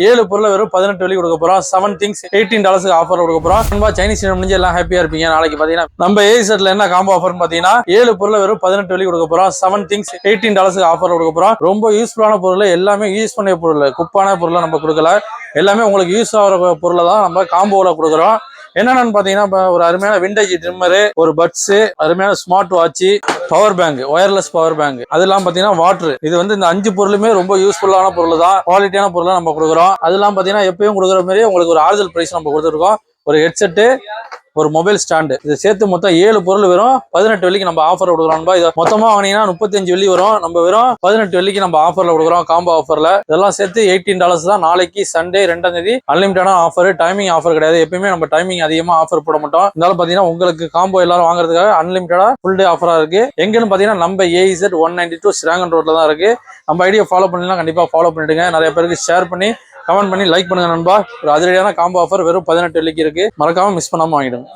7 பொருள் வெறும் 18 வெள்ளி கொடுக்க போறோம். 7 things $18 ஆஃபர் கொடுக்க போறோம். நண்பா சைனீஸ் முடிஞ்சு எல்லாம் ஹாப்பியா இருப்பீங்க. நாளைக்கு பாத்தீங்கன்னா நம்ம ஏசெட்ல என்ன காம்போ ஆஃபர் பாத்தீங்கன்னா 7 பொருள் வெறும் 18 வெள்ளி கொடுக்க போறோம். 7 things $18 ஆஃபர் கொடுக்க போறோம். ரொம்ப யூஸ்ஃபுல்லான பொருள், எல்லாமே யூஸ் பண்ண பொருள், குப்பான பொருளை நம்ம கொடுக்கல. எல்லாமே உங்களுக்கு யூஸ் ஆகிற பொருளை தான் நம்ம காம்போல கொடுக்குறோம். என்னென்னு பாத்தீங்கன்னா ஒரு அருமையான விண்டேஜ் ட்ரிம்மரு, ஒரு பட்ஸ், அருமையான smart watch, power bank, wireless power bank, அதெல்லாம் பாத்தீங்கன்னா வாட்டர். இது வந்து இந்த 5 பொருளுமே ரொம்ப யூஸ்ஃபுல்லான பொருள் தான், குவாலிட்டியான பொருளை நம்ம கொடுக்குறோம். அதெல்லாம் பாத்தீங்கன்னா எப்பயும் கொடுக்குற மாதிரி உங்களுக்கு ஒரு ஆறுதல் பிரைஸ் நம்ம கொடுத்துருக்கோம். ஒரு ஹெட்செட்டு, ஒரு மொபைல் ஸ்டாண்டு, இது சேர்த்து மொத்தம் 7 பொருள் வெறும் 18 வெள்ளிக்கு நம்ம ஆஃபர் கொடுக்குறோம். இது மொத்தமா வாங்கினீங்கன்னா 35 வெள்ளி வரும். நம்ம வெறும் 18 வெள்ளிக்கு நம்ம ஆஃபர்ல கொடுக்குறோம். காம்போ ஆஃபர்ல இதெல்லாம் சேர்த்து $18 தான். நாளைக்கு சண்டே 2ஆம் தேதி அன்லிமிட்டடான ஆஃபர், டைமிங் ஆஃபர் கிடையாது. எப்பயுமே நம்ம டைமிங் அதிகமா ஆஃபர் போட மாட்டோம். இருந்தாலும் பாத்தீங்கன்னா உங்களுக்கு காம்போ எல்லாரும் வாங்குறதுக்காக அன்லிமிட்டடா ஃபுல் டே ஆஃபரா இருக்கு. எங்கன்னு பாத்தீங்கன்னா நம்ம AZ 192 ஸ்ராங்கன் ரோட்ல தான் இருக்கு. நம்ம ஐடியா ஃபாலோ பண்ணலாம், கண்டிப்பா ஃபாலோ பண்ணிடுங்க. நிறைய பேருக்கு ஷேர் பண்ணி கமெண்ட் பண்ணி லைக் பண்ணுங்க நண்பா. ஒரு அதிரடியான காம்போ ஆஃபர் வெறும் 18 வெள்ளிக்கு இருக்கு. மறக்காம மிஸ் பண்ணாம வாங்கிடுங்க.